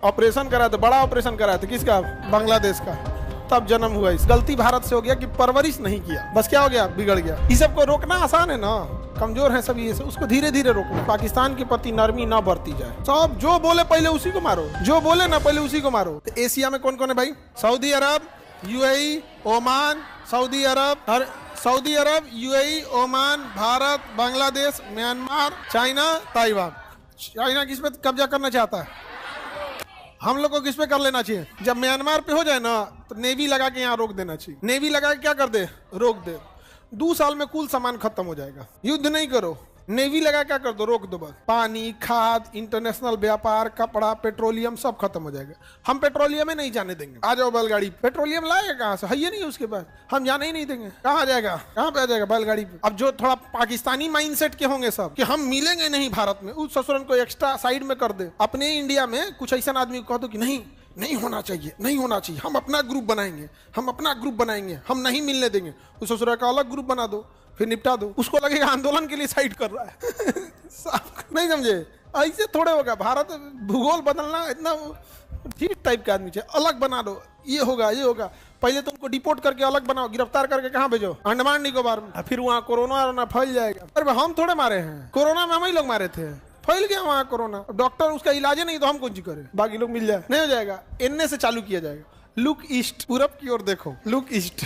Operation कराया था, बड़ा ऑपरेशन कराया था, किसका? बांग्लादेश का। तब जन्म हुआ। इस गलती भारत से हो गया कि परवरिश नहीं किया, बस क्या हो गया, बिगड़ गया। इस सबको रोकना आसान है ना, कमजोर है सभी, उसको धीरे धीरे रोकना। पाकिस्तान के प्रति नरमी ना बरती जाए। सब जो बोले पहले उसी को मारो, जो बोले ना पहले उसी को मारो। तो एशिया में कौन कौन है भाई? Saudi Arab, UAE, Oman, Saudi Arab, UAE, Oman, Bharat, Bangladesh, Myanmar, China, Taiwan. China किस पे कब्जा करना चाहता है? हम लोग को किस पे कर लेना चाहिए? जब म्यांमार पे हो जाए ना तो नेवी लगा के यहाँ रोक देना चाहिए। नेवी लगा के क्या कर दे? रोक दे। 2 साल में कुल सामान खत्म हो जाएगा। युद्ध नहीं करो, नेवी लगा क्या कर दो, रोक दो बस। पानी, खाद, इंटरनेशनल व्यापार, कपड़ा, पेट्रोलियम सब खत्म हो जाएगा। हम पेट्रोलियम ही नहीं जाने देंगे। आ जाओ बैलगाड़ी, पेट्रोलियम लाएगा कहाँ से? है ये नहीं उसके पास, हम जाने ही नहीं देंगे। कहाँ आ जाएगा? कहाँ पे आ जाएगा? बैलगाड़ी पे। अब जो थोड़ा पाकिस्तानी माइंडसेट के होंगे सब कि हम मिलेंगे नहीं भारत में, उस ससुरन को एक्स्ट्रा साइड में कर दे। अपने इंडिया में कुछ ऐसा आदमी को कह दो कि नहीं होना चाहिए, नहीं होना चाहिए, हम अपना ग्रुप बनाएंगे, हम नहीं मिलने देंगे। उस ससुरा का अलग ग्रुप बना दो, फिर निपटा दो। उसको लगेगा आंदोलन के लिए साइड कर रहा है। नहीं समझे? ऐसे थोड़े होगा। भारत भूगोल बदलना इतना ठीक टाइप का आदमी चाहिए। अलग बना दो, ये होगा। पहले तुमको डिपोर्ट करके अलग बनाओ, गिरफ्तार करके कहाँ भेजो? अंडमान निकोबार में। फिर वहाँ कोरोना फैल जाएगा। अरे हम थोड़े मारे हैं कोरोना में, हम ही लोग मारे थे, फैल गया वहाँ कोरोना। डॉक्टर उसका इलाज नहीं तो हम कौन सी करे? बाकी लोग मिल जाए, नहीं हो जाएगा। एनए से चालू किया जाएगा। लुक ईस्ट, पूरब की ओर देखो, लुक ईस्ट।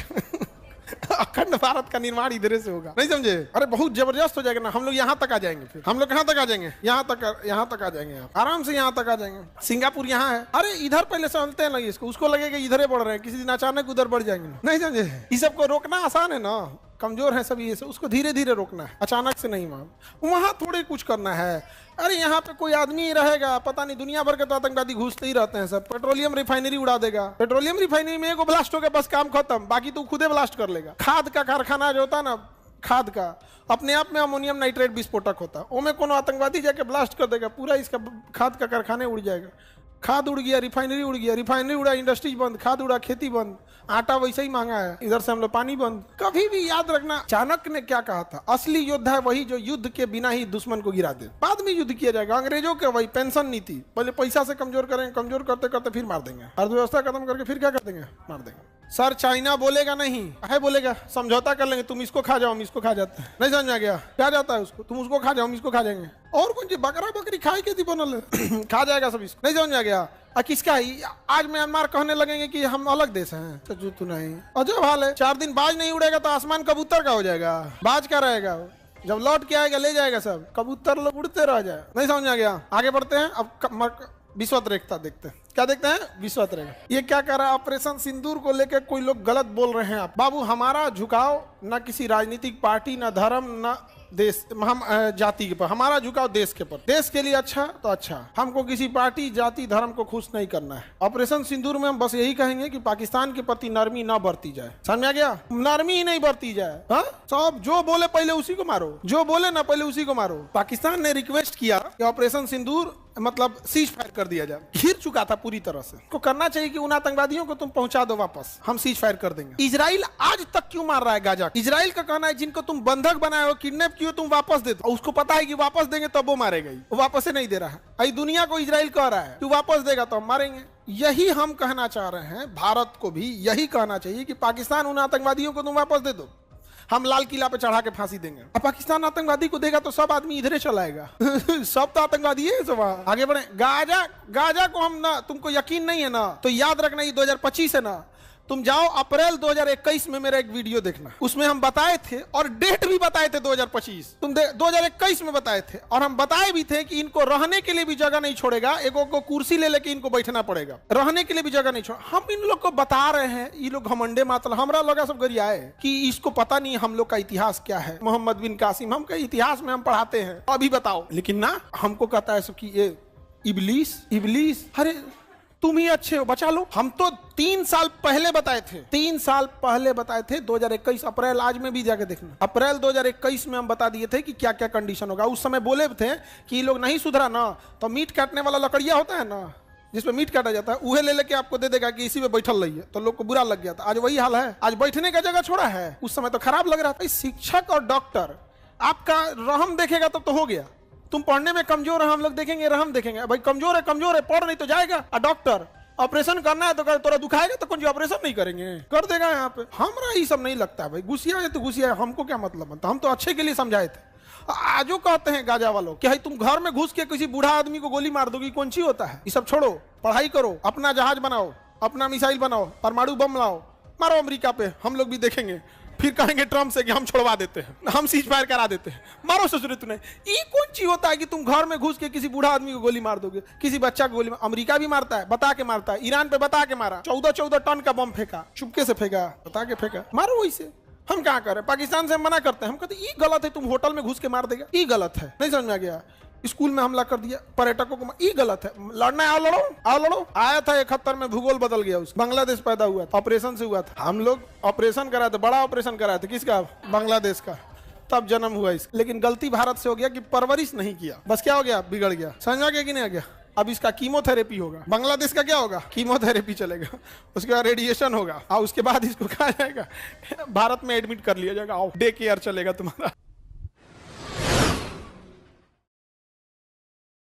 अखंड भारत का निर्माण इधर से होगा, नहीं समझे? अरे बहुत जबरदस्त हो जाएगा ना। हम लोग यहाँ तक आ जाएंगे। फिर हम लोग कहाँ तक आ जाएंगे? यहाँ तक आ जाएंगे। आराम से यहाँ तक आ जाएंगे। सिंगापुर यहाँ है। अरे इधर पहले समझते हैं लगे इसको, उसको लगेगा इधर बढ़ रहे हैं, किसी दिन अचानक उधर बढ़ जाएंगे, नहीं समझे? इस सबको रोकना आसान है ना, कमजोर है सभी, उसको धीरे धीरे रोकना है, अचानक से नहीं मार। वहां थोड़े कुछ करना है। अरे यहाँ पे कोई आदमी ही रहेगा, पता नहीं दुनिया भर के तो आतंकवादी घुसते ही रहते हैं सब। पेट्रोलियम रिफाइनरी उड़ा देगा। पेट्रोलियम रिफाइनरी में एगो ब्लास्ट हो गया, बस काम खत्म, बाकी तू खुदे ब्लास्ट कर लेगा। खाद का कारखाना जो होता है ना, खाद का अपने आप में अमोनियम नाइट्रेट विस्फोटक होता है, ओमे कोनो आतंकवादी जाके ब्लास्ट कर देगा, पूरा इसका खाद का कारखाने उड़ जाएगा। खाद उड़ गया, रिफाइनरी उड़ गया, रिफाइनरी उड़ा, इंडस्ट्रीज बंद, खाद उड़ा, खेती बंद, आटा वैसे ही महंगा है, इधर से हम लोग पानी बंद। कभी भी याद रखना, चाणक्य ने क्या कहा था, असली योद्धा है वही जो युद्ध के बिना ही दुश्मन को गिरा दे। बाद में युद्ध किया जाएगा। अंग्रेजों के वही पेंशन नीति, पहले पैसा से कमजोर करेंगे, कमजोर करते करते फिर मार देंगे, अर्थव्यवस्था खत्म करके फिर क्या कर देंगे? मार देंगे। सर चाइना बोलेगा नहीं है, बोलेगा समझौता कर लेंगे, तुम इसको खा जाओ, हम इसको खा जाते हैं। नहीं समझ आ गया? क्या जाता है उसको, तुम उसको खा जाओ, हम इसको खा जाएंगे। और कौन सी बकरा बकरी खाए के थी बनल खा जाएगा सब इसको। नहीं समझ आ गया? किसका ही आज म्यांमार कहने लगेंगे कि हम अलग देश हैं, तो जो तू नहीं अजब हाल है। 4 दिन बाज नहीं उड़ेगा तो आसमान कबूतर का हो जाएगा। बाज क्या रहेगा? जब लौट के आएगा ले जाएगा सब, कबूतर लोग उड़ते रह जाए। नहीं समझ आ गया? आगे बढ़ते हैं। अब विश्वत रेखता देखते हैं। क्या देखते हैं? विश्वत रेखा। ये क्या कह रहा है? ऑपरेशन सिंदूर को लेकर कोई लोग गलत बोल रहे हैं। आप बाबू, हमारा झुकाव न किसी राजनीतिक पार्टी, न धर्म, न देश, हम जाति के पर, हमारा झुकाव देश के पर। देश के लिए अच्छा तो अच्छा, हमको किसी पार्टी, जाति, धर्म को खुश नहीं करना है। ऑपरेशन सिंदूर में हम बस यही कहेंगे कि पाकिस्तान के प्रति नरमी ना बरती जाए। समझ में आ गया? नरमी ही नहीं बरती जाए। हाँ, सब जो बोले पहले उसी को मारो, जो बोले ना पहले उसी को मारो। पाकिस्तान ने रिक्वेस्ट किया कि ऑपरेशन सिंदूर मतलब सीज फायर कर दिया जाए। घिर चुका था पूरी तरह से। को करना चाहिए कि उन आतंकवादियों को तुम पहुंचा दो वापस, हम सीज फायर कर देंगे। इजराइल आज तक क्यों मार रहा है गाजा? इजराइल का कहना है जिनको तुम बंधक बनाए हो, किडनैप किए, तुम वापस दे दो। उसको पता है कि वापस देंगे तब वो मारेगा ही, वो वापस से नहीं दे रहा है। अभी दुनिया को इजराइल कह रहा है कि वापस देगा तो हम मारेंगे। यही हम कहना चाह रहे हैं, भारत को भी यही कहना चाहिए कि पाकिस्तान उन आतंकवादियों को तुम वापस दे दो, हम लाल किला पे चढ़ा के फांसी देंगे। अब पाकिस्तान आतंकवादी को देगा तो सब आदमी इधर चलाएगा। सब तो आतंकवादी है सब। आगे बढ़े। गाजा को हम ना, तुमको यकीन नहीं है ना, तो याद रखना ये 2025 है ना, तुम जाओ अप्रैल 2021 में मेरा एक वीडियो देखना, उसमें हम बताए थे और डेट भी बताए थे 2025, तुम 2021 में बताए थे। और हम बताए भी थे कि इनको रहने के लिए भी जगह नहीं छोड़ेगा, एगो को कुर्सी ले लेके इनको बैठना पड़ेगा, रहने के लिए भी जगह नहीं छोड़। हम इन लोग को बता रहे हैं, ये लोग घमंडे मातल, हमरा लोग सब गरियाए कि इसको पता नहीं हम लोग का इतिहास क्या है। मोहम्मद बिन कासिम, हम कई इतिहास में हम पढ़ाते हैं, अभी बताओ। लेकिन ना, हमको कहता है कि ये इबलीस, अरे तुम ही अच्छे हो, बचा लो। हम तो 3 साल पहले बताए थे, 3 साल पहले बताए थे, 2021 अप्रैल, आज में भी जाके देखना, अप्रैल 2021 में हम बता दिए थे कि क्या क्या कंडीशन होगा। उस समय बोले थे कि ये लोग नहीं सुधरा ना तो मीट काटने वाला लकड़िया होता है ना, जिसमें मीट काटा जाता है, उहे ले लेके आपको दे देगा कि इसी में बैठल रहिए, तो लोग को बुरा लग गया था। आज वही हाल है, आज बैठने का जगह छोड़ा है, उस समय तो खराब लग रहा था। शिक्षक और डॉक्टर आपका रहम देखेगा तब तो हो गया, तुम पढ़ने में कमजोर है, हम लोग देखेंगे, रहम देखेंगे। भाई कमजोर है, पढ़ नहीं तो जाएगा। डॉक्टर ऑपरेशन करना है तो तोरा दुखाएगा तो कौन ऑपरेशन नहीं करेंगे, कर देगा यहाँ पे। हमारा ये सब नहीं लगता है भाई, घुसिया है तो घुसिया है, हमको क्या मतलब बनता, हम तो अच्छे के लिए समझाए थे। आजो कहते हैं गाजा वालों कि भाई तुम घर में घुस के किसी बूढ़ा आदमी को गोली मार दोगी, कौन सी होता है। ये सब छोड़ो, पढ़ाई करो, अपना जहाज बनाओ, अपना मिसाइल बनाओ, परमाणु बम लाओ, मारो अमेरिका पे, हम लोग भी देखेंगे। फिर कहेंगे ट्रम्प से कि हम छुड़वा देते हैं, हम सीज फायर करा देते हैं, मारो ससुरे तूने। ये कौन चीज होता है कि तुम घर में घुस के किसी बूढ़ा आदमी को गोली मार दोगे, किसी बच्चा को गोली। अमेरिका भी मारता है, बता के मारता है। ईरान पे बता के मारा, 14 टन का बम फेंका, चुपके से फेंका, बता के फेंका, मारो वैसे। हम क्या करें, पाकिस्तान से हम मना करते हैं, हम कहते ये गलत है, तुम होटल में घुस के मार देगा, ये गलत है। नहीं समझ में आ गया, स्कूल में हमला कर दिया पर्यटकों को, ये गलत है। लड़ना है, आओ लड़ो। आया था 71 में, भूगोल बदल गया, उस बांग्लादेश पैदा हुआ था, ऑपरेशन से हुआ था। हम लोग ऑपरेशन कराए थे, बड़ा ऑपरेशन कराए थे, किसका, बांग्लादेश का, तब जन्म हुआ इसका। लेकिन गलती भारत से हो गया कि परवरिश नहीं किया, बस क्या हो गया, बिगड़ गया। समझ आ गया कि नहीं आ गया। अब इसका कीमोथेरेपी होगा, बांग्लादेश का क्या होगा, कीमोथेरेपी चलेगा, उसके बाद रेडिएशन होगा, और उसके बाद इसको कहा जाएगा भारत में एडमिट कर लिया जाएगा, आओ डे केयर चलेगा तुम्हारा।